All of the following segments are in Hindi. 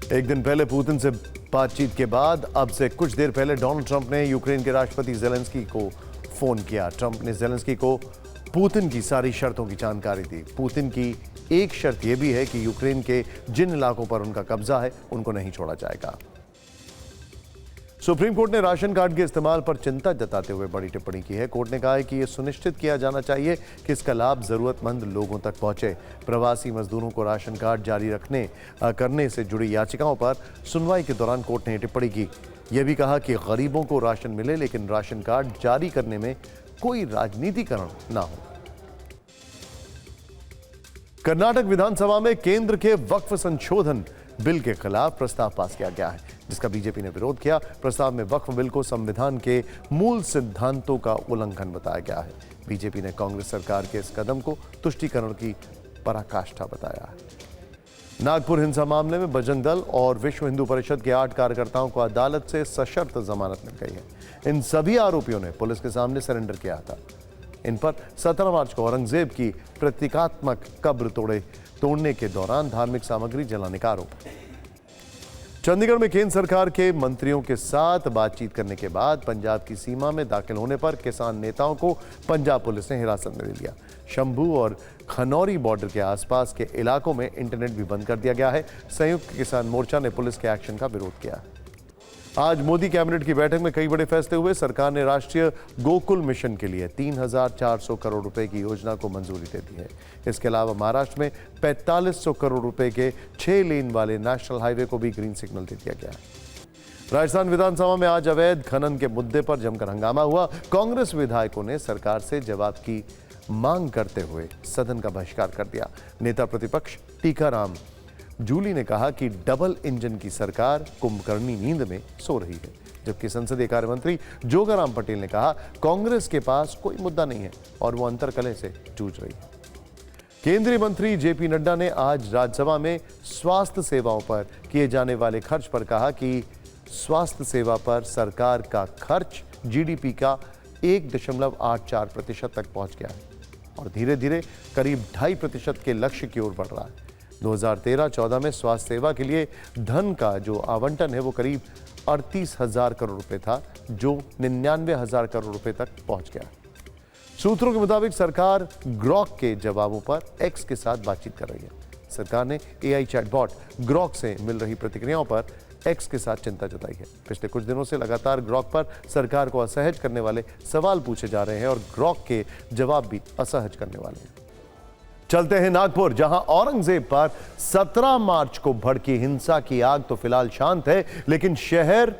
एक दिन पहले पुतिन से बातचीत के बाद अब से कुछ देर पहले डोनाल्ड ट्रंप ने यूक्रेन के राष्ट्रपति जेलेंस्की को फोन किया। ट्रंप ने जेलेंस्की को पुतिन की सारी शर्तों की जानकारी दी। पुतिन की एक शर्त यह भी है कि यूक्रेन के जिन इलाकों पर उनका कब्जा है उनको नहीं छोड़ा जाएगा। सुप्रीम कोर्ट ने राशन कार्ड के इस्तेमाल पर चिंता जताते हुए बड़ी टिप्पणी की है। कोर्ट ने कहा है कि यह सुनिश्चित किया जाना चाहिए कि इसका लाभ जरूरतमंद लोगों तक पहुंचे। प्रवासी मजदूरों को राशन कार्ड जारी करने से जुड़ी याचिकाओं पर सुनवाई के दौरान कोर्ट ने टिप्पणी की। यह भी कहा कि गरीबों को राशन मिले, लेकिन राशन कार्ड जारी करने में कोई राजनीतिकरण ना हो। कर्नाटक विधानसभा में केंद्र के वक्फ संशोधन बिल के खिलाफ प्रस्ताव पास किया गया है, जिसका बीजेपी ने विरोध किया। प्रस्ताव में वक्फ बिल को संविधान के मूल सिद्धांतों का उल्लंघन बताया गया है। बीजेपी ने कांग्रेस सरकार के इस कदम को तुष्टीकरण की पराकाष्ठा बताया है। नागपुर हिंसा मामले में बजरंग दल और विश्व हिंदू परिषद के 8 कार्यकर्ताओं को अदालत से सशर्त जमानत मिल गई है। इन सभी आरोपियों ने पुलिस के सामने सरेंडर किया था। इन पर 17 मार्च को औरंगजेब की प्रतीकात्मक कब्र तोड़ने के दौरान धार्मिक सामग्री जलाने का आरोप। चंडीगढ़ में केंद्र सरकार के मंत्रियों के साथ बातचीत करने के बाद पंजाब की सीमा में दाखिल होने पर किसान नेताओं को पंजाब पुलिस ने हिरासत में ले लिया। शंभू और खनौरी बॉर्डर के आसपास के इलाकों में इंटरनेट भी बंद कर दिया गया है। संयुक्त किसान मोर्चा ने पुलिस के एक्शन का विरोध किया। आज मोदी कैबिनेट की बैठक में कई बड़े फैसले हुए। सरकार ने राष्ट्रीय गोकुल मिशन के लिए 3400 करोड़ रुपए की योजना को मंजूरी दे दी है। इसके अलावा महाराष्ट्र में 4500 करोड़ रुपए के 6 लेन वाले नेशनल हाईवे को भी ग्रीन सिग्नल दे दिया गया है। राजस्थान विधानसभा में आज अवैध खनन के मुद्दे पर जमकर हंगामा हुआ। कांग्रेस विधायकों ने सरकार से जवाब की मांग करते हुए सदन का बहिष्कार कर दिया। नेता प्रतिपक्ष टीकाराम जूली ने कहा कि डबल इंजन की सरकार कुंभकर्णी नींद में सो रही है, जबकि संसदीय कार्य मंत्री जोगाराम पटेल ने कहा कांग्रेस के पास कोई मुद्दा नहीं है और वो अंतर्कलह से जूझ रही है। केंद्रीय मंत्री जेपी नड्डा ने आज राज्यसभा में स्वास्थ्य सेवाओं पर किए जाने वाले खर्च पर कहा कि स्वास्थ्य सेवा पर सरकार का खर्च जीडीपी का 1.84% तक पहुंच गया है और धीरे धीरे करीब 2.5% के लक्ष्य की ओर बढ़ रहा है। 2013-14 में स्वास्थ्य सेवा के लिए धन का जो आवंटन है वो करीब 38,000 करोड़ रुपए था, जो 99,000 करोड़ रुपए तक पहुंच गया। सूत्रों के मुताबिक सरकार ग्रॉक के जवाबों पर एक्स के साथ बातचीत कर रही है। सरकार ने एआई चैटबॉट ग्रॉक से मिल रही प्रतिक्रियाओं पर एक्स के साथ चिंता जताई है। पिछले कुछ दिनों से लगातार ग्रॉक पर सरकार को असहज करने वाले सवाल पूछे जा रहे हैं और ग्रॉक के जवाब भी असहज करने वाले हैं। चलते हैं नागपुर, जहां औरंगजेब पर 17 मार्च को भड़की हिंसा की आग तो फिलहाल शांत है, लेकिन शहर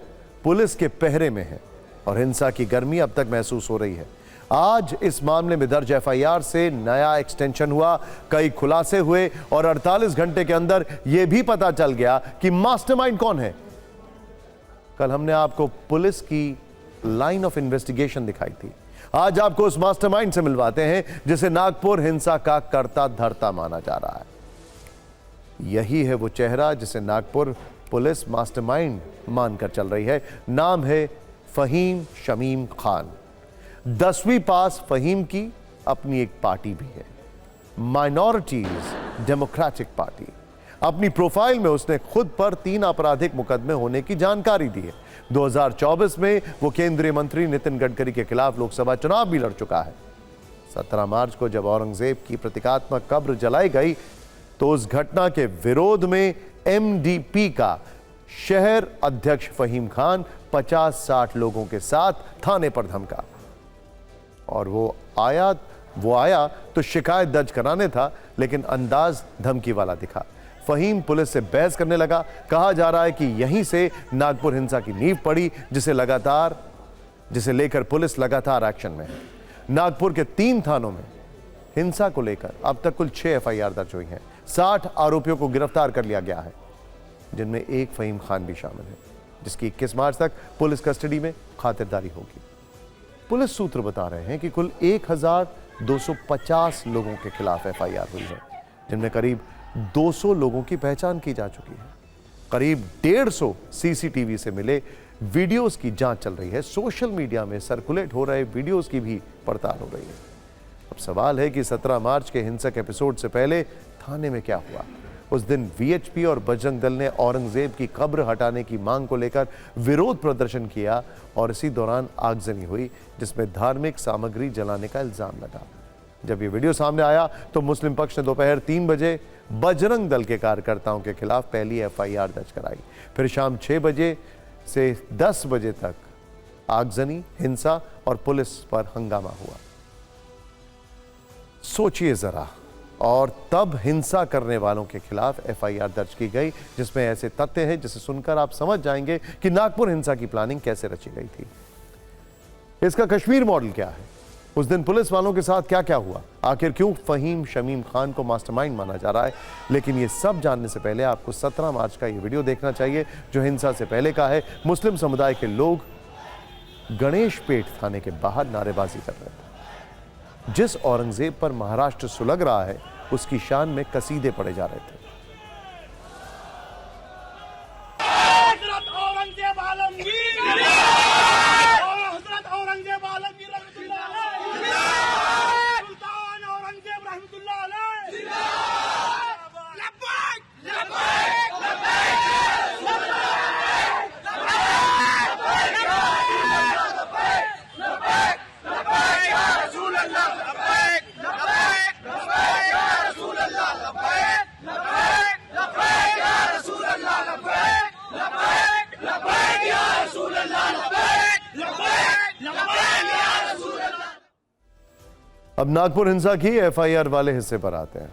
पुलिस के पहरे में है और हिंसा की गर्मी अब तक महसूस हो रही है। आज इस मामले में दर्ज एफआईआर से नया एक्सटेंशन हुआ, कई खुलासे हुए और 48 घंटे के अंदर यह भी पता चल गया कि मास्टरमाइंड कौन है। कल हमने आपको पुलिस की लाइन ऑफ इन्वेस्टिगेशन दिखाई थी। आज आपको उस मास्टरमाइंड से मिलवाते हैं जिसे नागपुर हिंसा का कर्ता धर्ता माना जा रहा है। यही है वो चेहरा जिसे नागपुर पुलिस मास्टरमाइंड मानकर चल रही है। नाम है फहीम शमीम खान। 10वीं पास फहीम की अपनी एक पार्टी भी है, माइनॉरिटीज डेमोक्रेटिक पार्टी। अपनी प्रोफाइल में उसने खुद पर 3 आपराधिक मुकदमे होने की जानकारी दी है। 2024 में वो केंद्रीय मंत्री नितिन गडकरी के खिलाफ लोकसभा चुनाव भी लड़ चुका है। 17 मार्च को जब औरंगजेब की प्रतीकात्मक कब्र जलाई गई तो उस घटना के विरोध में एमडीपी का शहर अध्यक्ष फहीम खान 50-60 लोगों के साथ थाने पर धमका और वो आया तो शिकायत दर्ज कराने था, लेकिन अंदाज धमकी वाला दिखा। फहीम पुलिस से बहस करने लगा। कहा जा रहा है कि यहीं से नागपुर हिंसा की नींव पड़ी, जिसे लेकर पुलिस लगातार एक्शन में है। नागपुर के 3 थानों में हिंसा को लेकर अब तक कुल 6 एफआईआर दर्ज हुई हैं। 60 आरोपियों को गिरफ्तार कर लिया गया है, जिनमें एक फहीम खान भी शामिल है, जिसकी 21 मार्च तक पुलिस कस्टडी में खातिरदारी होगी। पुलिस सूत्र बता रहे हैं कि कुल 1250 लोगों के खिलाफ एफआईआर हुई है, जिनमें करीब 200 लोगों की पहचान की जा चुकी है। करीब 150 सीसीटीवी से मिले वीडियोस की जांच चल रही है। सोशल मीडिया में सर्कुलेट हो रहे वीडियोस की भी पड़ताल हो रही है। अब सवाल है कि 17 मार्च के हिंसक एपिसोड से पहले थाने में क्या हुआ। उस दिन वीएचपी और बजरंग दल ने औरंगजेब की कब्र हटाने की मांग को लेकर विरोध प्रदर्शन किया और इसी दौरान आगजनी हुई, जिसमें धार्मिक सामग्री जलाने का इल्जाम लगा। जब ये वीडियो सामने आया तो मुस्लिम पक्ष ने दोपहर 3 बजे बजरंग दल के कार्यकर्ताओं के खिलाफ पहली एफआईआर दर्ज कराई। फिर शाम 6 बजे से 10 बजे तक आगजनी, हिंसा और पुलिस पर हंगामा हुआ। सोचिए जरा, और तब हिंसा करने वालों के खिलाफ एफआईआर दर्ज की गई, जिसमें ऐसे तथ्य हैं जिसे सुनकर आप समझ जाएंगे कि नागपुर हिंसा की प्लानिंग कैसे रची गई थी। इसका कश्मीर मॉडल क्या है, उस दिन पुलिस वालों के साथ क्या क्या हुआ, आखिर क्यों फहीम शमीम खान को मास्टरमाइंड माना जा रहा है। लेकिन ये सब जानने से पहले आपको 17 मार्च का ये वीडियो देखना चाहिए, जो हिंसा से पहले का है। मुस्लिम समुदाय के लोग गणेश पेट थाने के बाहर नारेबाजी कर रहे थे। जिस औरंगजेब पर महाराष्ट्र सुलग रहा है, उसकी शान में कसीदे पड़े जा रहे थे। अब नागपुर हिंसा की एफआईआर वाले हिस्से पर आते हैं,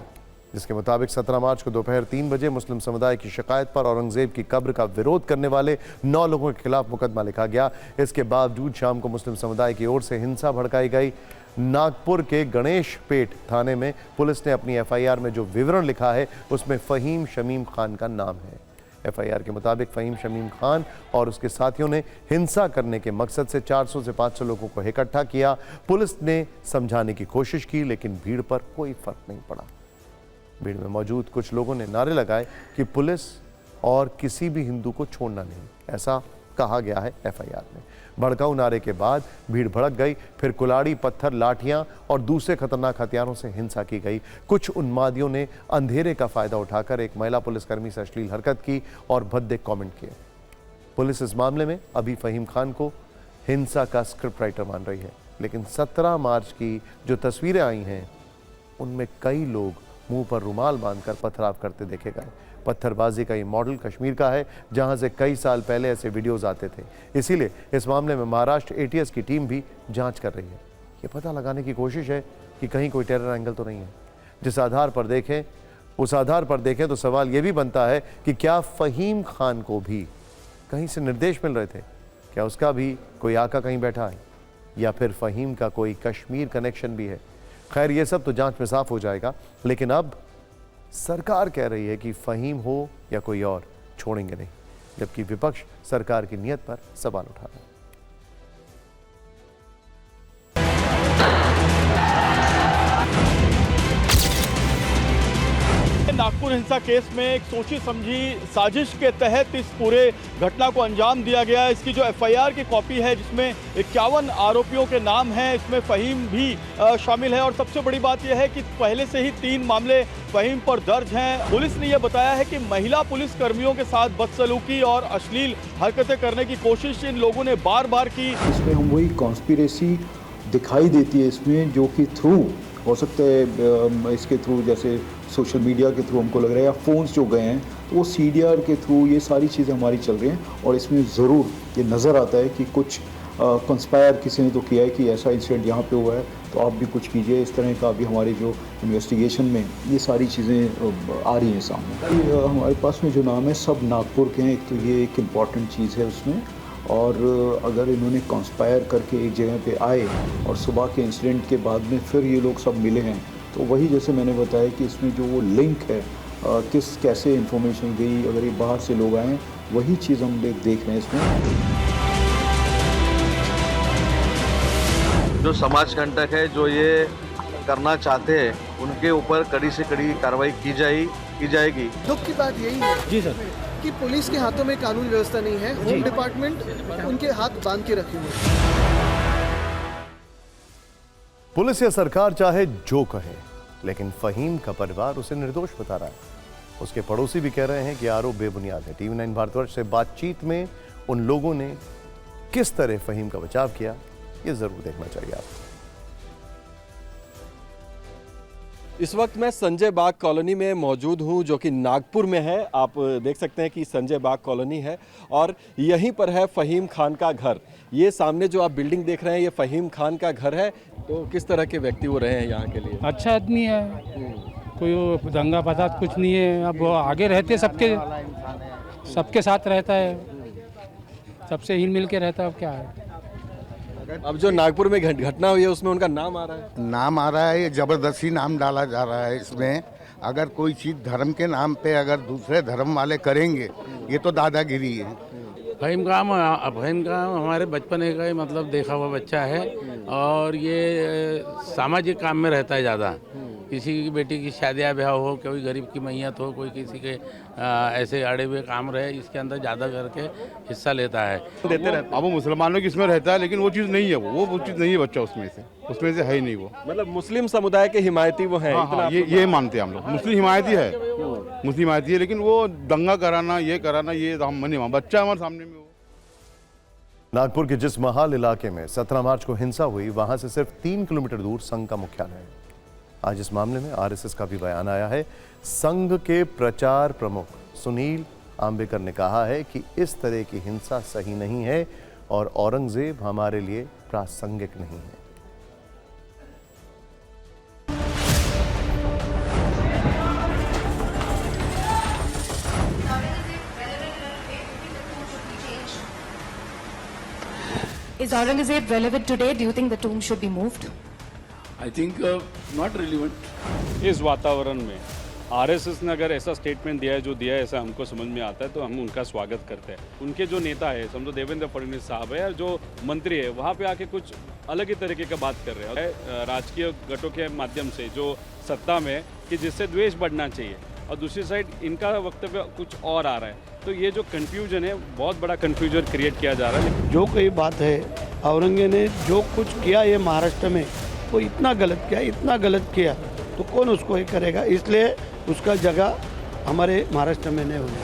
जिसके मुताबिक 17 मार्च को दोपहर 3 बजे मुस्लिम समुदाय की शिकायत पर औरंगजेब की कब्र का विरोध करने वाले 9 लोगों के खिलाफ मुकदमा लिखा गया। इसके बावजूद शाम को मुस्लिम समुदाय की ओर से हिंसा भड़काई गई। नागपुर के गणेश पेट थाने में पुलिस ने अपनी एफआईआर में जो विवरण लिखा है, उसमें फहीम शमीम खान का नाम है। एफआईआर के मुताबिक फहीम शमीम खान और उसके साथियों ने हिंसा करने के मकसद से 400 से 500 लोगों को इकट्ठा किया। पुलिस ने समझाने की कोशिश की, लेकिन भीड़ पर कोई फर्क नहीं पड़ा। भीड़ में मौजूद कुछ लोगों ने नारे लगाए कि पुलिस और किसी भी हिंदू को छोड़ना नहीं, ऐसा कहा गया है एफआईआर में। भड़काऊ नारे के बाद भीड़ भड़क गई। फिर कुल्हाड़ी, पत्थर, लाठियां और दूसरे खतरनाक हथियारों से हिंसा की गई। कुछ उन्मादियों ने अंधेरे का फायदा उठाकर एक महिला पुलिसकर्मी से अश्लील हरकत की और भद्दे कमेंट किए। पुलिस इस मामले में अभी फहीम खान को हिंसा का स्क्रिप्ट राइटर मान रही है, लेकिन 17 मार्च की जो तस्वीरें आई हैं, उनमें कई लोग मुंह पर रुमाल बांधकर पथराव करते देखे गए। पत्थरबाजी का ये मॉडल कश्मीर का है, जहां से कई साल पहले ऐसे वीडियोस आते थे। इसीलिए इस मामले में महाराष्ट्र एटीएस की टीम भी जांच कर रही है। ये पता लगाने की कोशिश है कि कहीं कोई टेरर एंगल तो नहीं है। जिस आधार पर देखें, उस आधार पर देखें तो सवाल ये भी बनता है कि क्या फहीम खान को भी कहीं से निर्देश मिल रहे थे? क्या उसका भी कोई आका कहीं बैठा है, या फिर फहीम का कोई कश्मीर कनेक्शन भी है? खैर, ये सब तो जांच में साफ हो जाएगा, लेकिन अब सरकार कह रही है कि फहीम हो या कोई और, छोड़ेंगे नहीं, जबकि विपक्ष सरकार की नीयत पर सवाल उठा रहा है। नागपुर हिंसा केस में एक सोची समझी साजिश के तहत इस पूरे घटना को अंजाम दिया गया। इसकी जो एफआईआर की कॉपी है, जिसमें 51 आरोपियों के नाम हैं, इसमें फहीम भी शामिल है। और सबसे बड़ी बात यह है कि पहले से ही 3 मामले फहीम पर दर्ज हैं। पुलिस ने यह बताया है कि महिला पुलिस कर्मियों के साथ बदसलूकी और अश्लील हरकतें करने की कोशिश इन लोगों ने बार बार की। इसमें हम वही कॉन्स्पिरेसी दिखाई देती है इसमें, जो कि थ्रू हो सकता है इसके थ्रू, जैसे सोशल मीडिया के थ्रू हमको लग रहा है, या फ़ोन्स जो गए हैं तो वो सीडीआर के थ्रू ये सारी चीज़ें हमारी चल रही हैं। और इसमें ज़रूर ये नज़र आता है कि कुछ कंस्पायर किसी ने तो किया है कि ऐसा इंसिडेंट यहाँ पे हुआ है, तो आप भी कुछ कीजिए। इस तरह का भी हमारी जो इन्वेस्टिगेशन में ये सारी चीज़ें आ रही हैं सामने। हमारे पास में जो नाम है सब नागपुर के हैं, एक तो ये एक इम्पॉर्टेंट चीज़ है उसमें। और अगर इन्होंने कंस्पायर करके एक जगह पे आए और सुबह के इंसिडेंट के बाद में फिर ये लोग सब मिले हैं, तो वही जैसे मैंने बताया कि इसमें जो वो लिंक है, किस कैसे इंफॉर्मेशन गई, अगर ये बाहर से लोग आए, वही चीज़ हम देख रहे हैं इसमें। जो समाज कंटक है, जो ये करना चाहते हैं, उनके ऊपर कड़ी से कड़ी कार्रवाई की जाएगी। दुख की बात यही है जी सर कि पुलिस के हाथों में कानून व्यवस्था नहीं है। होम डिपार्टमेंट उनके हाथ बांध के रखे हुए है। पुलिस या सरकार चाहे जो कहे, लेकिन फहीम का परिवार उसे निर्दोष बता रहा है। उसके पड़ोसी भी कह रहे हैं कि आरोप बेबुनियाद है। टीवी 9 भारतवर्ष से बातचीत में उन लोगों ने किस तरह फहीम का बचाव किया, ये जरूर देखना चाहिए आपको। इस वक्त मैं संजय बाग कॉलोनी में मौजूद हूं, जो कि नागपुर में है। आप देख सकते हैं कि संजय बाग कॉलोनी है और यहीं पर है फहीम खान का घर। ये सामने जो आप बिल्डिंग देख रहे हैं, ये फहीम खान का घर है। तो किस तरह के व्यक्ति वो रहे हैं यहाँ के लिए? अच्छा आदमी है, कोई वो दंगा फसाद कुछ नहीं है। अब वो आगे रहते सबके साथ रहता है, सबसे हिल मिल के रहता है। अब क्या है, अब जो नागपुर में घटना हुई है उसमें उनका नाम आ रहा है। नाम आ रहा है, ये जबरदस्ती नाम डाला जा रहा है इसमें। अगर कोई चीज़ धर्म के नाम पे अगर दूसरे धर्म वाले करेंगे, ये तो दादागिरी है। फहीम का हमारे बचपन का ही मतलब देखा हुआ बच्चा है और ये सामाजिक काम में रहता है ज़्यादा। किसी की बेटी की शादियाँ ब्याह हो, कोई गरीब की मैयत हो, कोई किसी के ऐसे अड़े हुए काम रहे, इसके अंदर ज़्यादा करके हिस्सा लेता है, देते रहते। अब वो मुसलमानों की इसमें रहता है, लेकिन वो चीज़ नहीं है, वो चीज़ नहीं है बच्चा उसमें से है ही नहीं वो। मतलब मुस्लिम समुदाय के हिमायती वो है। हाँ, ये मानते हैं हम लोग, मुस्लिम हिमायती है, लेकिन वो दंगा कराना, ये हम नहीं मान। बच्चा हमारे सामने में। नागपुर के जिस महाल इलाके में 17 मार्च को हिंसा हुई, वहां से सिर्फ 3 किलोमीटर दूर संघ का मुख्यालय है। आज इस मामले में आरएसएस का भी बयान आया है। संघ के प्रचार प्रमुख सुनील आंबेकर ने कहा है कि इस तरह की हिंसा सही नहीं है और औरंगजेब हमारे लिए प्रासंगिक नहीं है। Is Aurangzeb relevant today? Do you think the tomb should be moved? I think not relevant. इस वातावरण में आरएसएस ने अगर ऐसा स्टेटमेंट दिया है, जो दिया है, ऐसा हमको समझ में आता है, तो हम उनका स्वागत करते हैं। उनके जो नेता है, समझो देवेंद्र फडणवीस साहब है, जो मंत्री है, वहाँ पे आके कुछ अलग ही तरीके का बात कर रहे हैं राजकीय गठों के माध्यम से, जो सत्ता में, कि जिससे द्वेष बढ़ना चाहिए, और दूसरी साइड इनका वक्तव्य कुछ और आ रहा है। तो ये जो कन्फ्यूजन है, बहुत बड़ा कन्फ्यूजन क्रिएट किया जा रहा है। जो कोई बात है, औरंगजेब ने जो कुछ किया ये महाराष्ट्र में, वो इतना गलत किया तो कौन उसको ये करेगा, इसलिए उसका जगह हमारे महाराष्ट्र में नहीं होगा।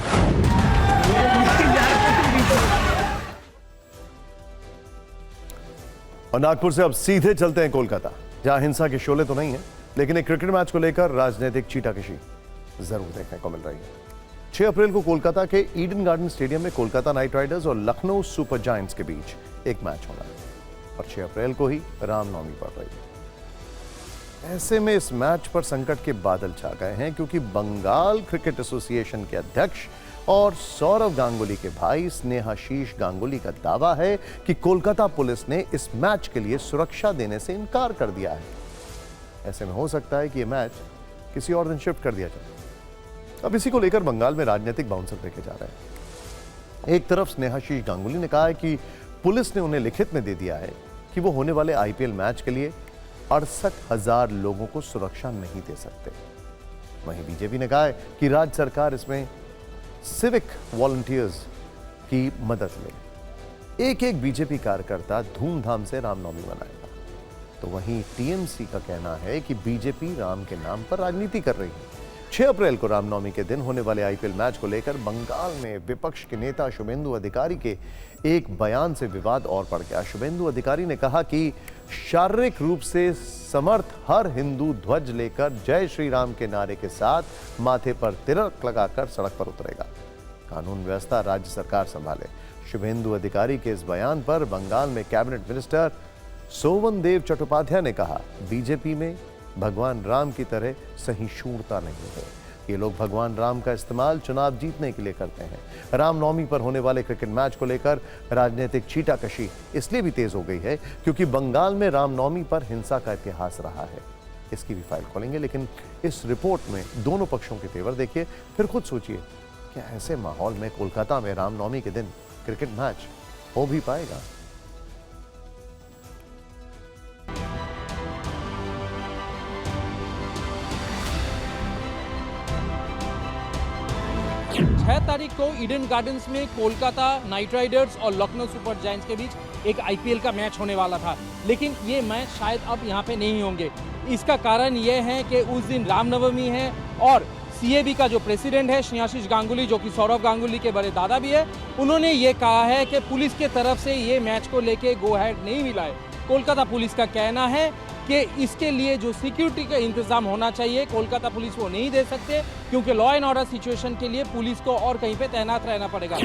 और नागपुर से अब सीधे चलते हैं कोलकाता, जहां हिंसा के शोले तो नहीं है, लेकिन एक क्रिकेट मैच को लेकर राजनीतिक चीटाकशी जरूर देखने को मिल रही है। 6 अप्रैल को कोलकाता के ईडन गार्डन स्टेडियम में कोलकाता नाइट राइडर्स और लखनऊ सुपर जायंट्स के बीच एक मैच होना है और 6 अप्रैल को ही रामनवमी पड़ रही है। ऐसे में इस मैच पर संकट के बादल छा गए हैं, क्योंकि बंगाल क्रिकेट एसोसिएशन के अध्यक्ष और सौरव गांगुली के भाई स्नेहाशीष गांगुली का दावा है कि कोलकाता पुलिस ने इस मैच के लिए सुरक्षा देने से इनकार कर दिया है। ऐसे में हो सकता है कि यह मैच किसी और दिन शिफ्ट कर दिया जाए। अब इसी को लेकर बंगाल में राजनीतिक बाउंसर देखे जा रहे हैं। एक तरफ स्नेहाशीष गांगुली ने कहा है कि पुलिस ने उन्हें लिखित में दे दिया है कि वो होने वाले आईपीएल मैच के लिए 68,000 लोगों को सुरक्षा नहीं दे सकते। वहीं बीजेपी ने कहा है कि राज्य सरकार इसमें सिविक वॉलंटियर्स की मदद ले। एक बीजेपी कार्यकर्ता धूमधाम से रामनवमी मनाएगा, तो वहीं टीएमसी का कहना है कि बीजेपी राम के नाम पर राजनीति कर रही है। 6 अप्रैल को रामनवमी के दिन होने वाले आईपीएल मैच को लेकर बंगाल में विपक्ष के नेता शुभेंदु अधिकारी के एक बयान से विवाद और बढ़ गया। शुभेंदु अधिकारी ने कहा कि शारीरिक रूप से समर्थ हर हिंदू ध्वज लेकर जय श्री राम के नारे के साथ माथे पर तिलक लगाकर सड़क पर उतरेगा। कानून व्यवस्था राज्य सरकार संभाले। शुभेंदु अधिकारी के इस बयान पर बंगाल में कैबिनेट मिनिस्टर सोवनदेव चट्टोपाध्याय ने कहा, बीजेपी में भगवान राम की तरह सहिष्णुता नहीं है। ये लोग भगवान राम का इस्तेमाल चुनाव जीतने के लिए करते हैं। रामनवमी पर होने वाले क्रिकेट मैच को लेकर राजनीतिक चीटाकशी इसलिए भी तेज हो गई है क्योंकि बंगाल में रामनवमी पर हिंसा का इतिहास रहा है। इसकी भी फाइल खोलेंगे, लेकिन इस रिपोर्ट में दोनों पक्षों के तेवर देखिए, फिर खुद सोचिए, क्या ऐसे माहौल में कोलकाता में रामनवमी के दिन क्रिकेट मैच हो भी पाएगा? छह तारीख को ईडन गार्डन्स में कोलकाता नाइट राइडर्स और लखनऊ सुपर जायंट्स के बीच एक आईपीएल का मैच होने वाला था, लेकिन ये मैच शायद अब यहाँ पे नहीं होंगे। इसका कारण ये है कि उस दिन रामनवमी है और सीएबी का जो प्रेसिडेंट है श्रेयाशीष गांगुली, जो कि सौरव गांगुली के बड़े दादा भी है, उन्होंने ये कहा है कि पुलिस के तरफ से ये मैच को लेके गो अहेड नहीं मिला है। कोलकाता पुलिस का कहना है कि इसके लिए जो सिक्योरिटी का इंतजाम होना चाहिए कोलकाता पुलिस वो नहीं दे सकते, क्योंकि लॉ एंड ऑर्डर सिचुएशन के लिए पुलिस को और कहीं पे तैनात रहना पड़ेगा।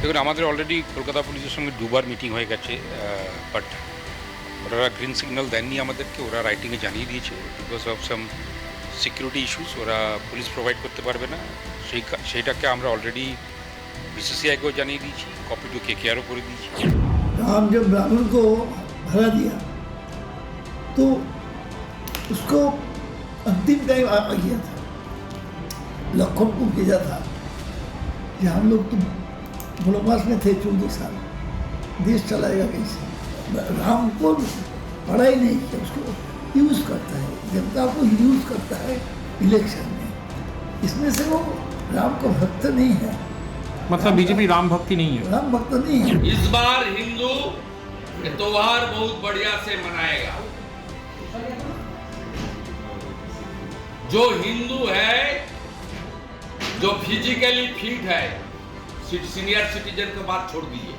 দেখুন আমাদের অলরেডি কলকাতা পুলিশের সঙ্গে দুবার মিটিং হয়ে গেছে, বাট ওরা গ্রিন সিগন্যাল দেননি আমাদেরকে, ওরা রাইটিংয়ে জানিয়ে দিয়েছে because of some security issues ওরা পুলিশ প্রোভাইড করতে পারবে না। সেইটাকে আমরা অলরেডি বিসিসিআইকেও জানিয়ে দিয়েছি, কপি টু কেকেআরও করে দিয়েছি। हम जब ब्राह्मण को भरा दिया तो उसको अंतिम टाइम आ गया था, लखन को भेजा था कि हम लोग तो वनवास में थे 14 साल, देश चलाएगा कैसे। राम को पढ़ा ही नहीं किया, उसको यूज़ करता है, जनता को यूज़ करता है इलेक्शन में। इसमें से वो राम का भक्त नहीं है, मतलब बीजेपी राम भक्ति नहीं है, राम भक्त नहीं है। इस बार हिंदू त्योहार बहुत बढ़िया से मनाएगा। जो हिंदू है, जो फिजिकली फिट है, सीनियर सिटीजन की बात छोड़ दीजिए,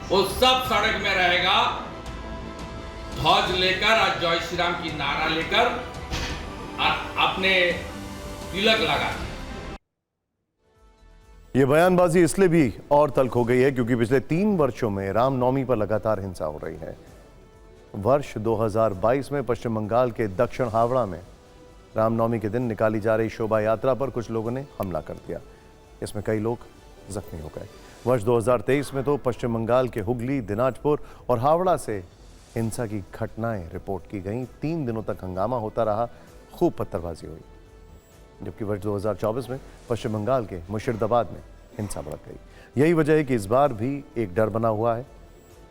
वो सब सड़क में रहेगा, ध्वज लेकर और जय श्री राम की नारा लेकर अपने तिलक लगा। ये बयानबाजी इसलिए भी और तल्ख हो गई है क्योंकि पिछले 3 वर्षों में रामनवमी पर लगातार हिंसा हो रही है। वर्ष 2022 में पश्चिम बंगाल के दक्षिण हावड़ा में रामनवमी के दिन निकाली जा रही शोभा यात्रा पर कुछ लोगों ने हमला कर दिया। इसमें कई लोग जख्मी हो गए। वर्ष 2023 में तो पश्चिम बंगाल के हुगली, दिनाजपुर और हावड़ा से हिंसा की घटनाएं रिपोर्ट की गईं। 3 दिनों तक हंगामा होता रहा, खूब पत्थरबाजी हुई। जबकि वर्ष 2024 में पश्चिम बंगाल के मुर्शिदाबाद में हिंसा भड़क गई। यही वजह है कि इस बार भी एक डर बना हुआ है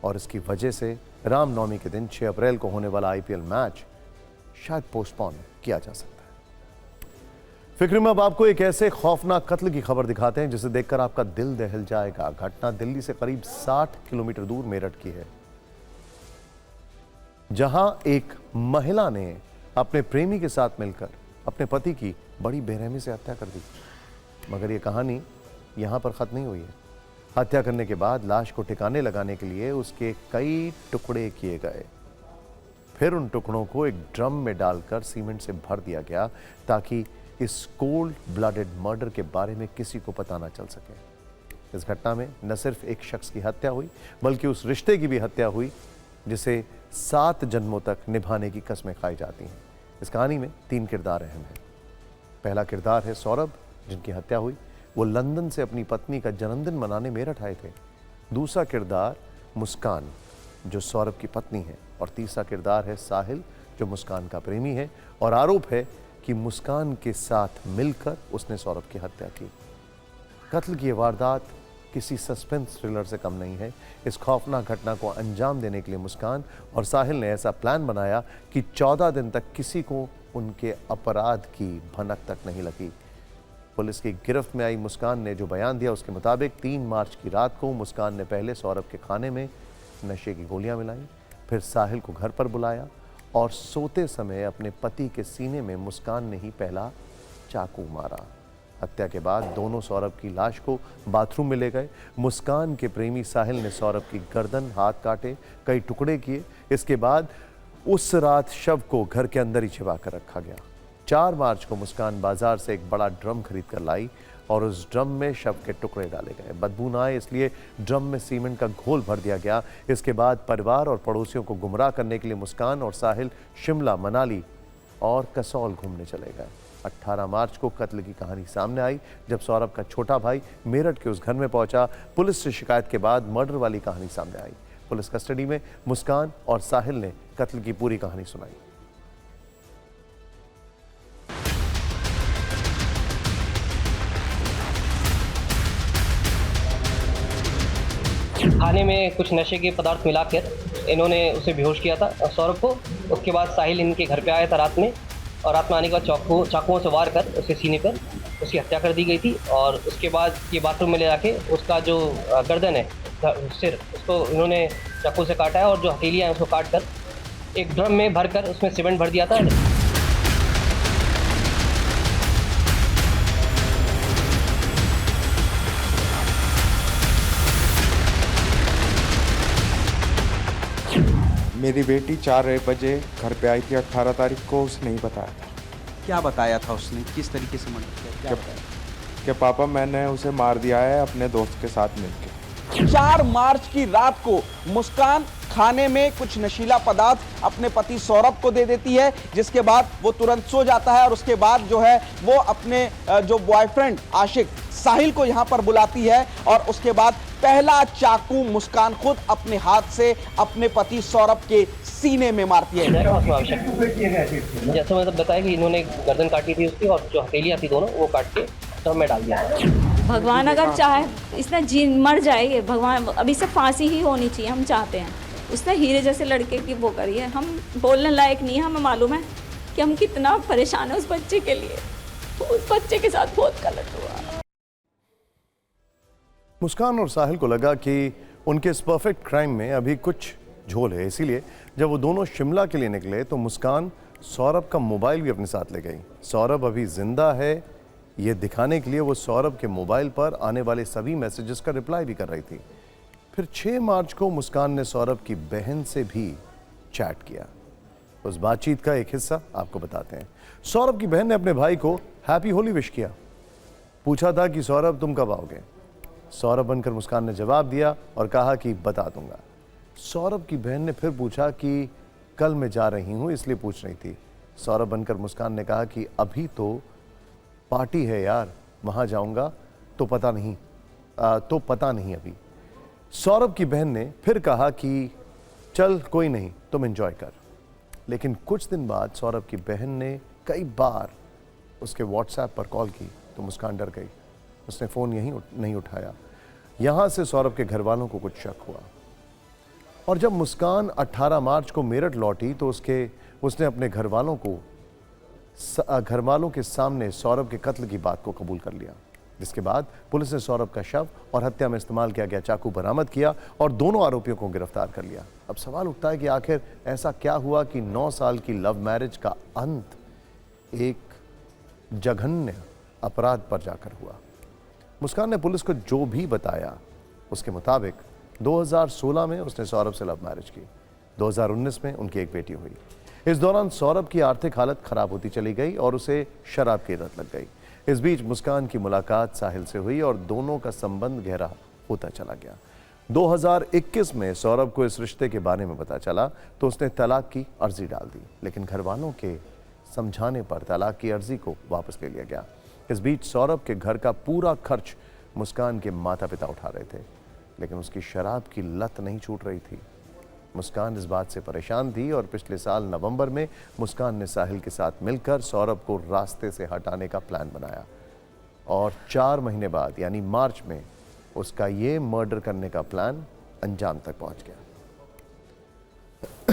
और इसकी वजह से रामनवमी के दिन 6 अप्रैल को होने वाला आईपीएल मैच शायद पोस्टपोन किया जा सकता है। फिक्र में अब आपको एक ऐसे खौफनाक कत्ल की खबर दिखाते हैं जिसे देखकर आपका दिल दहल जाएगा। घटना दिल्ली से करीब 60 किलोमीटर दूर मेरठ की है, जहां एक महिला ने अपने प्रेमी के साथ मिलकर अपने पति की बड़ी बेरहमी से हत्या कर दी। मगर यह कहानी यहां पर खत्म नहीं हुई है। हत्या करने के बाद लाश को ठिकाने लगाने के लिए उसके कई टुकड़े किए गए। फिर उन टुकड़ों को एक ड्रम में डालकर सीमेंट से भर दिया गया ताकि इस कोल्ड ब्लडेड मर्डर के बारे में किसी को पता ना चल सके। इस घटना में न सिर्फ एक शख्स की हत्या हुई बल्कि उस रिश्ते की भी हत्या हुई जिसे 7 जन्मों तक निभाने की कस्में खाई जाती हैं। इस कहानी में 3 किरदार अहम हैं। पहला किरदार है सौरभ, जिनकी हत्या हुई। वो लंदन से अपनी पत्नी का जन्मदिन मनाने मेरठ आए थे। दूसरा किरदार मुस्कान, जो सौरभ की पत्नी है। और तीसरा किरदार है साहिल, जो मुस्कान का प्रेमी है और आरोप है कि मुस्कान के साथ मिलकर उसने सौरभ की हत्या की। कत्ल की वारदात किसी सस्पेंस थ्रिलर से कम नहीं है। इस खौफनाक घटना को अंजाम देने के लिए मुस्कान और साहिल ने ऐसा प्लान बनाया कि 14 दिन तक किसी को उनके अपराध की भनक तक नहीं लगी। पुलिस की गिरफ्त में आई मुस्कान ने जो बयान दिया उसके मुताबिक 3 मार्च की रात को मुस्कान ने पहले सौरभ के खाने में नशे की गोलियां मिलाई, फिर साहिल को घर पर बुलाया और सोते समय अपने पति के सीने में मुस्कान ने ही पहला चाकू मारा। हत्या के बाद दोनों सौरभ की लाश को बाथरूम में ले गए। मुस्कान के प्रेमी साहिल ने सौरभ की गर्दन, हाथ काटे, कई टुकड़े किए। इसके बाद उस रात शव को घर के अंदर ही छिपा कर रखा गया। 4 मार्च को मुस्कान बाजार से एक बड़ा ड्रम खरीद कर लाई और उस ड्रम में शव के टुकड़े डाले गए। बदबू न आए इसलिए ड्रम में सीमेंट का घोल भर दिया गया। इसके बाद परिवार और पड़ोसियों को गुमराह करने के लिए मुस्कान और साहिल शिमला, मनाली और कसौल घूमने चले गए। 18 मार्च को कत्ल की कहानी सामने आई जब सौरभ का छोटा भाई मेरठ के उस घर में पहुंचा। पुलिस से शिकायत के बाद मर्डर वाली कहानी सामने आई। पुलिस कस्टडी में मुस्कान और साहिल ने कत्ल की पूरी कहानी सुनाई। खाने में कुछ नशे के पदार्थ मिलाकर इन्होंने उसे बेहोश किया था सौरभ को। उसके बाद साहिल इनके घर पे आया था रात में और रात में आने के बाद चाकुओं से वार कर उसके सीने पर उसकी हत्या कर दी गई थी। और उसके बाद ये बाथरूम में ले जाके उसका जो गर्दन है, सिर, उसको इन्होंने चाकू से काटा है और जो हथेलियाँ हैं उसको काट कर एक ड्रम में भर कर उसमें सीमेंट भर दिया था। मेरी बेटी 4 बजे घर पे आई थी 18 तारीख को, उसने नहीं बताया था। क्या बताया था उसने, किस तरीके से मर्डर किया, क्या बताया? कि पापा मैंने उसे मार दिया है अपने दोस्त के साथ मिलकर। 4 मार्च की रात को मुस्कान खाने में कुछ नशीला पदार्थ अपने पति सौरभ को दे देती है, जिसके बाद वो तुरंत सो जाता है और उसके बाद जो है वो अपने जो बॉयफ्रेंड आशिक साहिल को यहाँ पर बुलाती है और उसके बाद पहला चाकू मुस्कान खुद अपने हाथ से अपने पति सौरभ के सीने में मारती है। जैसे मैंने बताया कि इन्होंने गर्दन काटी थी उसकी और जो हथेलियां थी दोनों वो काट के सब में डाल दिया। भगवान अगर चाहे इसने जी मर जाए, भगवान अभी से फांसी ही होनी चाहिए, हम चाहते हैं। उसने हीरे जैसे लड़के की वो करी है, हम बोलने लायक नहीं है। हमें मालूम है कि हम कितना परेशान है उस बच्चे के लिए, उस बच्चे के साथ बहुत गलत हुआ। मुस्कान और साहिल को लगा कि उनके इस परफेक्ट क्राइम में अभी कुछ झोल है, इसीलिए जब वो दोनों शिमला के लिए निकले तो मुस्कान सौरभ का मोबाइल भी अपने साथ ले गई। सौरभ अभी जिंदा है ये दिखाने के लिए वो सौरभ के मोबाइल पर आने वाले सभी मैसेजेस का रिप्लाई भी कर रही थी। फिर 6 मार्च को मुस्कान ने सौरभ की बहन से भी चैट किया। उस बातचीत का एक हिस्सा आपको बताते हैं। सौरभ की बहन ने अपने भाई को हैप्पी होली विश किया, पूछा था कि सौरभ तुम कब आओगे। सौरभ बनकर मुस्कान ने जवाब दिया और कहा कि बता दूंगा। सौरभ की बहन ने फिर पूछा कि कल मैं जा रही हूं इसलिए पूछ रही थी। सौरभ बनकर मुस्कान ने कहा कि अभी तो पार्टी है यार, वहां जाऊंगा तो पता नहीं अभी। सौरभ की बहन ने फिर कहा कि चल कोई नहीं तुम एंजॉय कर। लेकिन कुछ दिन बाद सौरभ की बहन ने कई बार उसके व्हाट्सएप पर कॉल की तो मुस्कान डर गई। उसने फ़ोन नहीं उठाया। यहाँ से सौरभ के घर वालों को कुछ शक हुआ और जब मुस्कान 18 मार्च को मेरठ लौटी तो उसने अपने घर वालों के सामने सौरभ के कत्ल की बात को कबूल कर लिया, जिसके बाद पुलिस ने सौरभ का शव और हत्या में इस्तेमाल किया गया चाकू बरामद किया और दोनों आरोपियों को गिरफ्तार कर लिया। अब सवाल उठता है कि आखिर ऐसा क्या हुआ कि 9 साल की लव मैरिज का अंत एक जघन्य अपराध पर जाकर हुआ। मुस्कान ने पुलिस को जो भी बताया उसके मुताबिक 2016 में उसने सौरभ से लव मैरिज की। 2019 में उनकी एक बेटी हुई। इस दौरान सौरभ की आर्थिक हालत खराब होती चली गई और उसे शराब की लत लग गई। इस बीच मुस्कान की मुलाकात साहिल से हुई और दोनों का संबंध गहरा होता चला गया। 2021 में सौरभ को इस रिश्ते के बारे में पता चला तो उसने तलाक की अर्जी डाल दी, लेकिन घर वालों के समझाने पर तलाक की अर्जी को वापस ले लिया गया। इस बीच सौरभ के घर का पूरा खर्च मुस्कान के माता पिता उठा रहे थे, लेकिन उसकी शराब की लत नहीं छूट रही थी। मुस्कान इस बात से परेशान थी और पिछले साल नवंबर में मुस्कान ने साहिल के साथ मिलकर सौरभ को रास्ते से हटाने का प्लान बनाया और 4 महीने बाद यानी मार्च में उसका ये मर्डर करने का प्लान अंजाम तक पहुंच गया।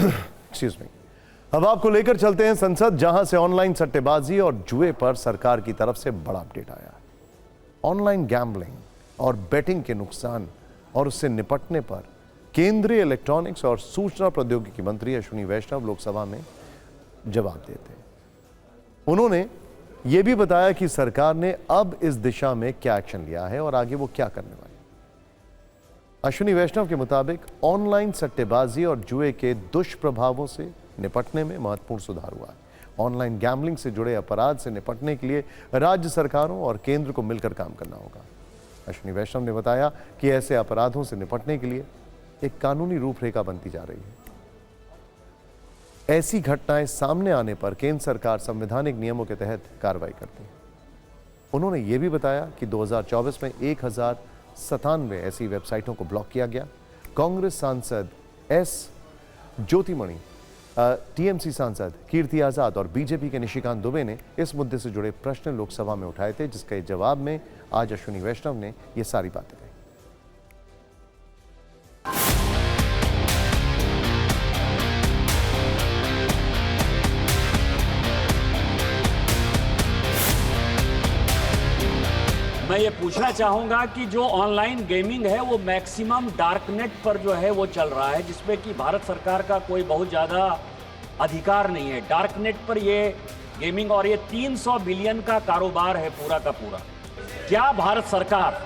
Excuse me. अब आपको लेकर चलते हैं संसद, जहां से ऑनलाइन सट्टेबाजी और जुए पर सरकार की तरफ से बड़ा अपडेट आया। ऑनलाइन गैम्बलिंग और बेटिंग के नुकसान और उससे निपटने पर केंद्रीय इलेक्ट्रॉनिक्स और सूचना प्रौद्योगिकी मंत्री अश्विनी वैष्णव लोकसभा में जवाब देते हैं। उन्होंने यह भी बताया कि सरकार ने अब इस दिशा में क्या एक्शन लिया है और आगे वो क्या करने वाली। अश्विनी वैष्णव के मुताबिक ऑनलाइन सट्टेबाजी और जुए के दुष्प्रभावों से निपटने में महत्वपूर्ण सुधार हुआ है। ऑनलाइन गैम्बलिंग से जुड़े अपराध से निपटने के लिए राज्य सरकारों और केंद्र को मिलकर काम करना होगा। अश्विनी वैष्णव ने बताया कि ऐसे अपराधों से निपटने के लिए एक कानूनी रूपरेखा बनती जा रही है। ऐसी घटनाएं सामने आने पर केंद्र सरकार संवैधानिक नियमों के तहत कार्रवाई करती है। उन्होंने यह भी बताया कि 2024 में 1097 ऐसी वेबसाइटों को ब्लॉक किया गया। कांग्रेस सांसद एस ज्योतिमणि, टीएमसी सांसद कीर्ति आजाद और बीजेपी के निशिकांत दुबे ने इस मुद्दे से जुड़े प्रश्न लोकसभा में उठाए थे, जिसके जवाब में आज अश्विनी वैष्णव ने ये सारी बातें कही। मैं ये पूछना चाहूंगा कि जो ऑनलाइन गेमिंग है वो मैक्सिमम डार्कनेट पर जो है वो चल रहा है, जिसमें कि भारत सरकार का कोई बहुत ज़्यादा अधिकार नहीं है। डार्कनेट पर ये गेमिंग और ये 300 बिलियन का कारोबार है पूरा का पूरा। क्या भारत सरकार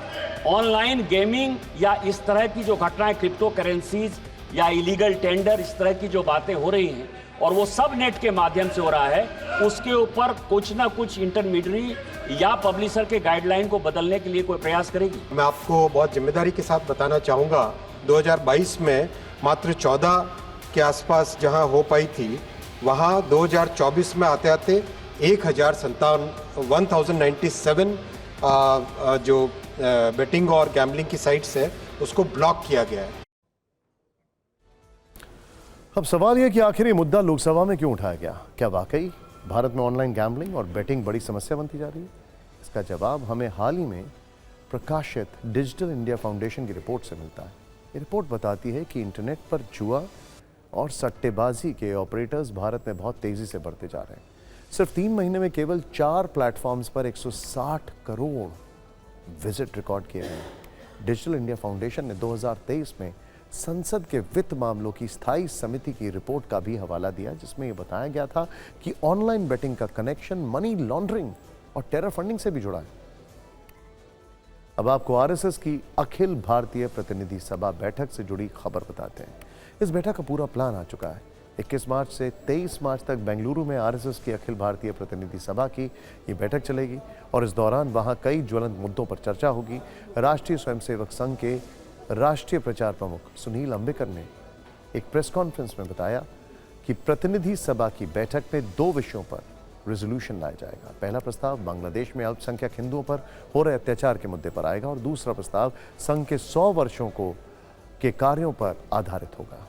ऑनलाइन गेमिंग या इस तरह की जो घटनाएं क्रिप्टो करेंसीज या इलीगल टेंडर, इस तरह की जो बातें हो रही हैं और वो सब नेट के माध्यम से हो रहा है, उसके ऊपर कुछ ना कुछ इंटरमीडियरी या पब्लिशर के गाइडलाइन को बदलने के लिए कोई प्रयास करेगी? मैं आपको बहुत जिम्मेदारी के साथ बताना चाहूँगा, 2022 में मात्र 14 के आसपास जहां हो पाई थी, वहां 2024 में आते आते 1097 जो बेटिंग और गैम्बलिंग की साइट्स है उसको ब्लॉक किया गया है। अब सवाल यह कि आखिर ये मुद्दा लोकसभा में क्यों उठाया गया? क्या वाकई भारत में ऑनलाइन गैम्बलिंग और बेटिंग बड़ी समस्या बनती जा रही है? इसका जवाब हमें हाल ही में प्रकाशित डिजिटल इंडिया फाउंडेशन की रिपोर्ट से मिलता है। ये रिपोर्ट बताती है कि इंटरनेट पर जुआ और सट्टेबाजी के ऑपरेटर्स भारत में बहुत तेजी से बढ़ते जा रहे हैं। सिर्फ 3 महीने में केवल 4 प्लेटफॉर्म्स पर 160 करोड़ विजिट रिकॉर्ड किए गए। डिजिटल इंडिया फाउंडेशन ने 2023 में संसद के वित्त मामलों की स्थायी समिति की रिपोर्ट का भी हवाला दिया, जिसमें यह बताया गया था कि ऑनलाइन बेटिंग का कनेक्शन मनी लॉन्ड्रिंग और टेरर फंडिंग से भी जुड़ा है। अब आपको आरएसएस की अखिल भारतीय प्रतिनिधि सभा बैठक से जुड़ी खबर बताते हैं। इस बैठक का पूरा प्लान आ चुका है। 21 मार्च से 23 मार्च तक बेंगलुरु में आरएसएस की अखिल भारतीय प्रतिनिधि सभा की ये बैठक चलेगी और इस दौरान वहां कई ज्वलंत मुद्दों पर चर्चा होगी। राष्ट्रीय स्वयंसेवक संघ के राष्ट्रीय प्रचार प्रमुख सुनील अंबेकर ने एक प्रेस कॉन्फ्रेंस में बताया कि प्रतिनिधि सभा की बैठक में 2 विषयों पर रेजोल्यूशन लाया जाएगा। पहला प्रस्ताव बांग्लादेश में अल्पसंख्यक हिंदुओं पर हो रहे अत्याचार के मुद्दे पर आएगा और दूसरा प्रस्ताव संघ के 100 वर्षों के कार्यों पर आधारित होगा।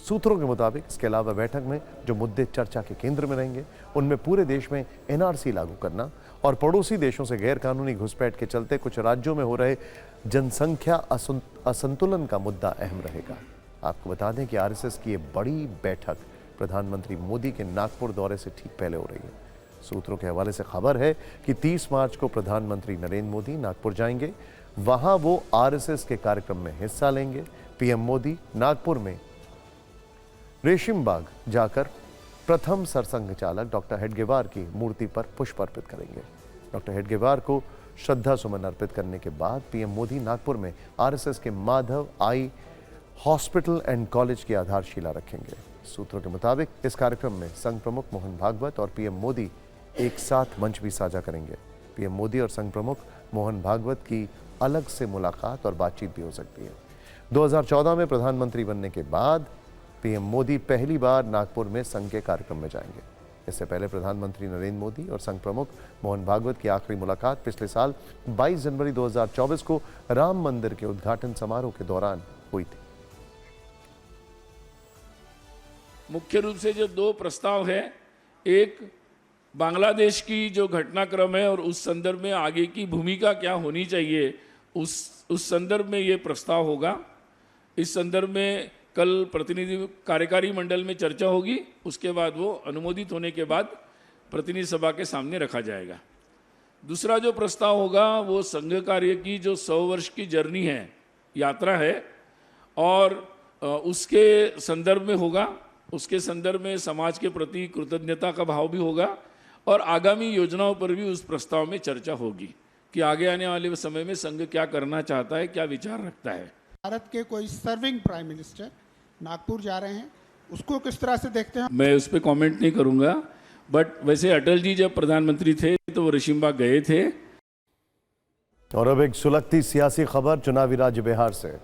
सूत्रों के मुताबिक इसके अलावा बैठक में जो मुद्दे चर्चा के केंद्र में रहेंगे उनमें पूरे देश में एनआरसी लागू करना और पड़ोसी देशों से गैरकानूनी घुसपैठ के चलते कुछ राज्यों में हो रहे जनसंख्या असंतुलन का मुद्दा अहम रहेगा। आपको बता दें कि आरएसएस की ये बड़ी बैठक प्रधानमंत्री मोदी के नागपुर दौरे से ठीक पहले हो रही है। सूत्रों के हवाले से खबर है कि 30 मार्च को प्रधानमंत्री नरेंद्र मोदी नागपुर जाएंगे। वहां वो आरएसएस के कार्यक्रम में हिस्सा लेंगे। पीएम मोदी नागपुर में रेशिम बाग जाकर प्रथम सरसंघ चालक डॉक्टर हेडगेवार की मूर्ति पर पुष्प अर्पित करेंगे। डॉक्टर हेडगेवार को श्रद्धा सुमन अर्पित करने के बाद पीएम मोदी नागपुर में आरएसएस के Madhav eye hospital and college की आधारशिला रखेंगे। सूत्रों के मुताबिक इस कार्यक्रम में संघ प्रमुख मोहन भागवत और पीएम मोदी एक साथ मंच भी साझा करेंगे। पीएम मोदी और संघ प्रमुख मोहन भागवत की अलग से मुलाकात और बातचीत भी हो सकती है। 2014 में प्रधानमंत्री बनने के बाद पीएम मोदी पहली बार नागपुर में संघ के कार्यक्रम में जाएंगे। इससे पहले प्रधानमंत्री नरेंद्र मोदी और संघ प्रमुख मोहन भागवत की आखिरी मुलाकात पिछले साल 22 जनवरी 2024 को राम मंदिर के उद्घाटन समारोह के दौरान हुई थी। मुख्य रूप से जो 2 प्रस्ताव है, एक बांग्लादेश की जो घटनाक्रम है और उस संदर्भ में आगे की भूमिका क्या होनी चाहिए, उस संदर्भ में ये प्रस्ताव होगा। इस संदर्भ में कल प्रतिनिधि कार्यकारी मंडल में चर्चा होगी, उसके बाद वो अनुमोदित होने के बाद प्रतिनिधि सभा के सामने रखा जाएगा। दूसरा जो प्रस्ताव होगा वो संघ कार्य की जो 100 वर्ष की जर्नी है, यात्रा है, और उसके संदर्भ में होगा। उसके संदर्भ में समाज के प्रति कृतज्ञता का भाव भी होगा और आगामी योजनाओं पर भी उस प्रस्ताव में चर्चा होगी कि आगे आने वाले समय में संघ क्या करना चाहता है, क्या विचार रखता है। भारत के कोई सर्विंग प्राइम मिनिस्टर नागपुर जा रहे हैं, उसको किस तरह से देखते हैं? मैं उस पर कमेंट नहीं करूंगा, बट वैसे अटल जी जब प्रधानमंत्री थे तो वो रेशिमबाग गए थे। और अब एक सुलगती सियासी खबर चुनावी राज्य बिहार से,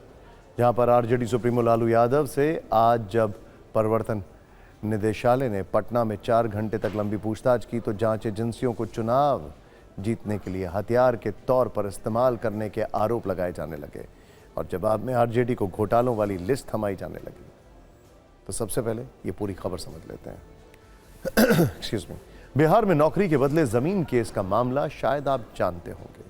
जहां पर आरजेडी सुप्रीमो लालू यादव से आज जब प्रवर्तन निदेशालय ने पटना में 4 घंटे तक लंबी पूछताछ की तो जांच एजेंसियों को चुनाव जीतने के लिए हथियार के तौर पर इस्तेमाल करने के आरोप लगाए जाने लगे और जवाब में आरजेडी को घोटालों वाली लिस्ट थमाई जाने लगी। तो सबसे पहले ये पूरी खबर समझ लेते हैं। Excuse me. बिहार में नौकरी के बदले जमीन केस का मामला शायद आप जानते होंगे।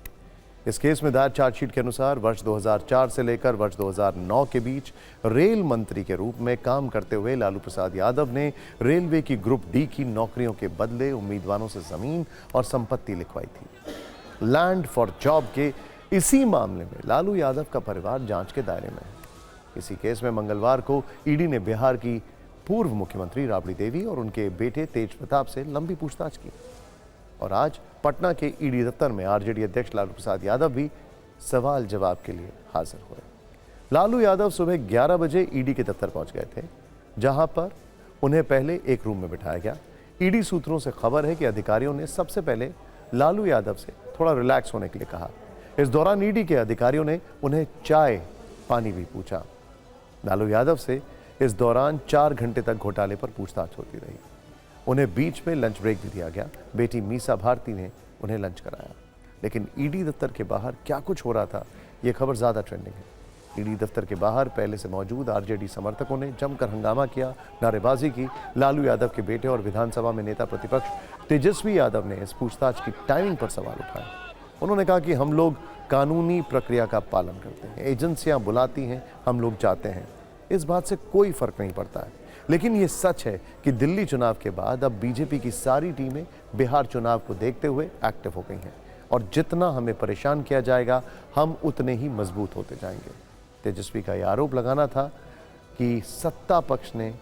इस केस में दायर चार्जशीट के अनुसार वर्ष 2004 से लेकर वर्ष 2009 के बीच रेल मंत्री के रूप में काम करते हुए लालू प्रसाद यादव ने रेलवे की ग्रुप डी की नौकरियों के बदले उम्मीदवारों से जमीन और संपत्ति लिखवाई थी। लैंड फॉर जॉब के इसी मामले में लालू यादव का परिवार जांच के दायरे में है। इसी केस में मंगलवार को ईडी ने बिहार की पूर्व मुख्यमंत्री राबड़ी देवी और उनके बेटे तेज प्रताप से लंबी पूछताछ की और आज पटना के ईडी दफ्तर में आरजेडी अध्यक्ष लालू प्रसाद यादव भी सवाल जवाब के लिए हाजिर हुए। लालू यादव सुबह 11 बजे ईडी के दफ्तर पहुंच गए थे, जहां पर उन्हें पहले एक रूम में बिठाया गया। ईडी सूत्रों से खबर है कि अधिकारियों ने सबसे पहले लालू यादव से थोड़ा रिलैक्स होने के लिए कहा। इस दौरान ईडी के अधिकारियों ने उन्हें चाय पानी भी पूछा। लालू यादव से इस दौरान 4 घंटे तक घोटाले पर पूछताछ होती रही। उन्हें बीच में लंच ब्रेक भी दिया गया। बेटी मीसा भारती ने उन्हें लंच कराया। लेकिन ईडी दफ्तर के बाहर क्या कुछ हो रहा था, यह खबर ज्यादा ट्रेंडिंग है। ईडी दफ्तर के बाहर पहले से मौजूद आरजेडी समर्थकों ने जमकर हंगामा किया, नारेबाजी की। लालू यादव के बेटे और विधानसभा में नेता प्रतिपक्ष तेजस्वी यादव ने इस पूछताछ की टाइमिंग पर सवाल उठाए। उन्होंने कहा कि हम लोग कानूनी प्रक्रिया का पालन करते हैं, एजेंसियां बुलाती हैं, हम लोग जाते हैं, इस बात से कोई फर्क नहीं पड़ता है। लेकिन ये सच है कि दिल्ली चुनाव के बाद अब बीजेपी की सारी टीमें बिहार चुनाव को देखते हुए एक्टिव हो गई हैं और जितना हमें परेशान किया जाएगा हम उतने ही मजबूत होते जाएंगे। तेजस्वी का यह आरोप लगाना था कि सत्ता पक्ष ने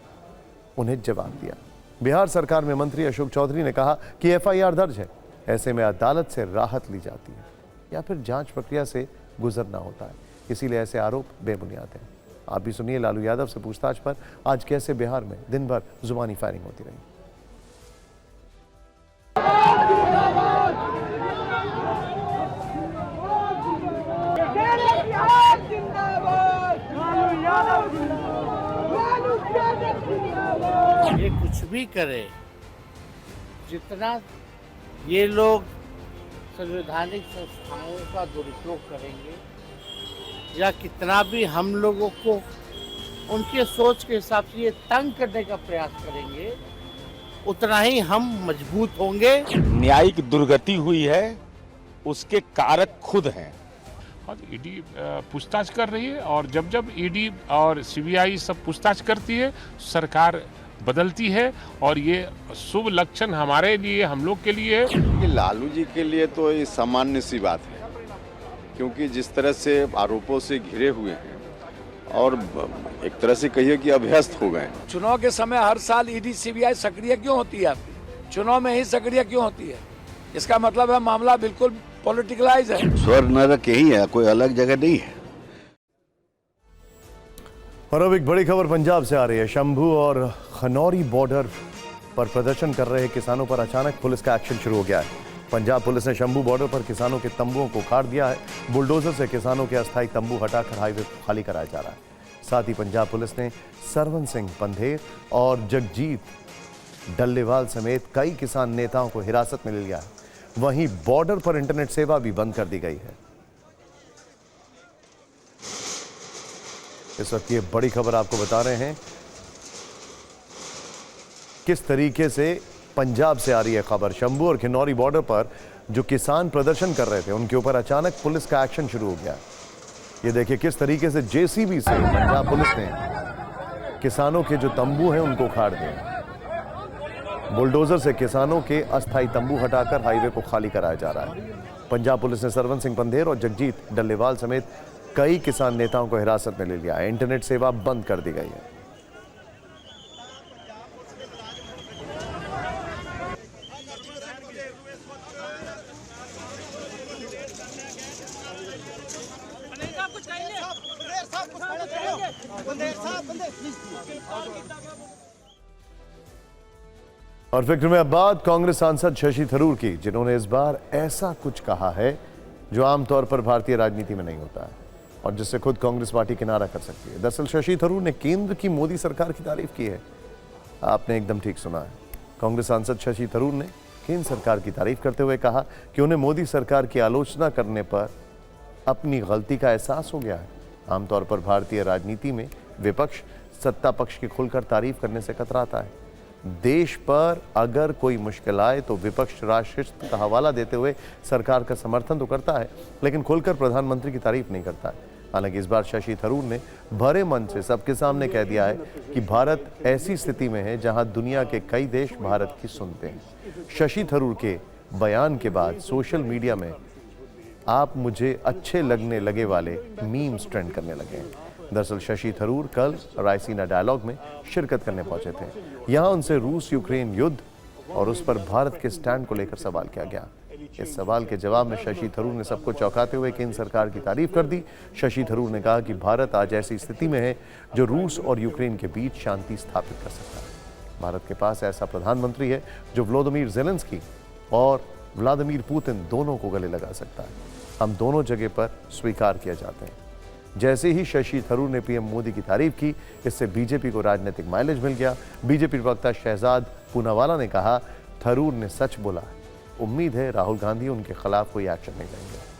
उन्हें जवाब दिया। बिहार सरकार में मंत्री अशोक चौधरी ने कहा कि एफआईआर दर्ज है, ऐसे में अदालत से राहत ली जाती है या फिर जांच प्रक्रिया से गुजरना होता है, इसीलिए ऐसे आरोप बेबुनियाद हैं। आप भी सुनिए लालू यादव से पूछताछ पर आज कैसे बिहार में दिन भर जुबानी फायरिंग होती रही। ये कुछ भी करे, जितना ये लोग संवैधानिक संस्थाओं का दुरुपयोग करेंगे या कितना भी हम लोगों को उनके सोच के हिसाब से ये तंग करने का प्रयास करेंगे, उतना ही हम मजबूत होंगे। न्यायिक दुर्गति हुई है, उसके कारक खुद हैं। और ईडी पूछताछ कर रही है और जब जब ईडी और सीबीआई सब पूछताछ करती है, सरकार बदलती है और ये शुभ लक्षण हमारे लिए, हम लोग के लिए है। कि लालू जी के लिए तो ये सामान्य सी बात है, क्योंकि जिस तरह से आरोपों से घिरे हुए हैं और एक तरह से कहिए कि अभ्यस्त हो गए। चुनाव के समय हर साल ईडी सीबीआई सक्रिय क्यों होती है आपकी? चुनाव में ही सक्रिय क्यों होती है? इसका मतलब है मामला बिल्कुल पॉलिटिकलाइज है। स्वर्ग नरक यही है, कोई अलग जगह नहीं है। और अब एक बड़ी खबर पंजाब से आ रही है। शंभू और खनौरी बॉर्डर पर प्रदर्शन कर रहे किसानों पर अचानक पुलिस का एक्शन शुरू हो गया है। पंजाब पुलिस ने शंभू बॉर्डर पर किसानों के तंबुओं को उखाड़ दिया है। बुलडोजर से किसानों के अस्थायी तंबू हटाकर हाईवे खाली कराया जा रहा है। साथ ही पंजाब पुलिस ने सरवन सिंह पंधेर और जगजीत डल्लेवाल समेत कई किसान नेताओं को हिरासत में ले लिया है। वहीं बॉर्डर पर इंटरनेट सेवा भी बंद कर दी गई है। इस वक्त ये बड़ी खबर आपको बता रहे हैं किस तरीके से पंजाब से आ रही है खबर। शंभू और खिनौरी बॉर्डर पर जो किसान प्रदर्शन कर रहे थे उनके ऊपर अचानक पुलिस का एक्शन शुरू हो गया। ये देखिए किस तरीके से जेसीबी से पंजाब पुलिस ने किसानों के जो तंबू हैं उनको उखाड़ दिए। बुलडोजर से किसानों के अस्थायी तंबू हटाकर हाईवे को खाली कराया जा रहा है। पंजाब पुलिस ने सरवन सिंह पंधेर और जगजीत डल्लेवाल समेत कई किसान नेताओं को हिरासत में ले लिया है। इंटरनेट सेवा बंद कर दी गई है। और फिक्र में अब बात कांग्रेस सांसद शशि थरूर की, जिन्होंने इस बार ऐसा कुछ कहा है जो आमतौर पर भारतीय राजनीति में नहीं होता है और जिससे खुद कांग्रेस पार्टी किनारा कर सकती है। दरअसल शशि थरूर ने केंद्र की मोदी सरकार की तारीफ की है। आपने एकदम ठीक सुना है। कांग्रेस सांसद शशि थरूर ने केंद्र सरकार की तारीफ करते हुए कहा कि उन्हें मोदी सरकार की आलोचना करने पर अपनी गलती का एहसास हो गया है। आमतौर पर भारतीय राजनीति में विपक्ष सत्ता पक्ष की खुलकर तारीफ करने से कतराता है। देश पर अगर कोई मुश्किल आए तो विपक्ष राष्ट्रहित का हवाला देते हुए सरकार का समर्थन तो करता है, लेकिन खुलकर प्रधानमंत्री की तारीफ नहीं करता है। हालांकि इस बार शशि थरूर ने भरे मन से सबके सामने कह दिया है कि भारत ऐसी स्थिति में है जहां दुनिया के कई देश भारत की सुनते हैं। शशि थरूर के बयान के बाद सोशल मीडिया में आप मुझे अच्छे लगने लगे वाले मीम्स ट्रेंड करने लगे हैं। दरअसल शशि थरूर कल रायसीना डायलॉग में शिरकत करने पहुंचे थे। यहां उनसे रूस यूक्रेन युद्ध और उस पर भारत के स्टैंड को लेकर सवाल किया गया। इस सवाल के जवाब में शशि थरूर ने सबको चौंकाते हुए केंद्र सरकार की तारीफ कर दी। शशि थरूर ने कहा कि भारत आज ऐसी स्थिति में है जो रूस और यूक्रेन के बीच शांति स्थापित कर सकता है। भारत के पास ऐसा प्रधानमंत्री है जो व्लादिमीर ज़ेलेंस्की और व्लादिमीर पुतिन दोनों को गले लगा सकता है। हम दोनों जगह पर स्वीकार किया जाते हैं। जैसे ही शशि थरूर ने पीएम मोदी की तारीफ की, इससे बीजेपी को राजनीतिक माइलेज मिल गया। बीजेपी प्रवक्ता शहजाद पूनावाला ने कहा, थरूर ने सच बोला है। उम्मीद है राहुल गांधी उनके खिलाफ कोई एक्शन नहीं लेंगे।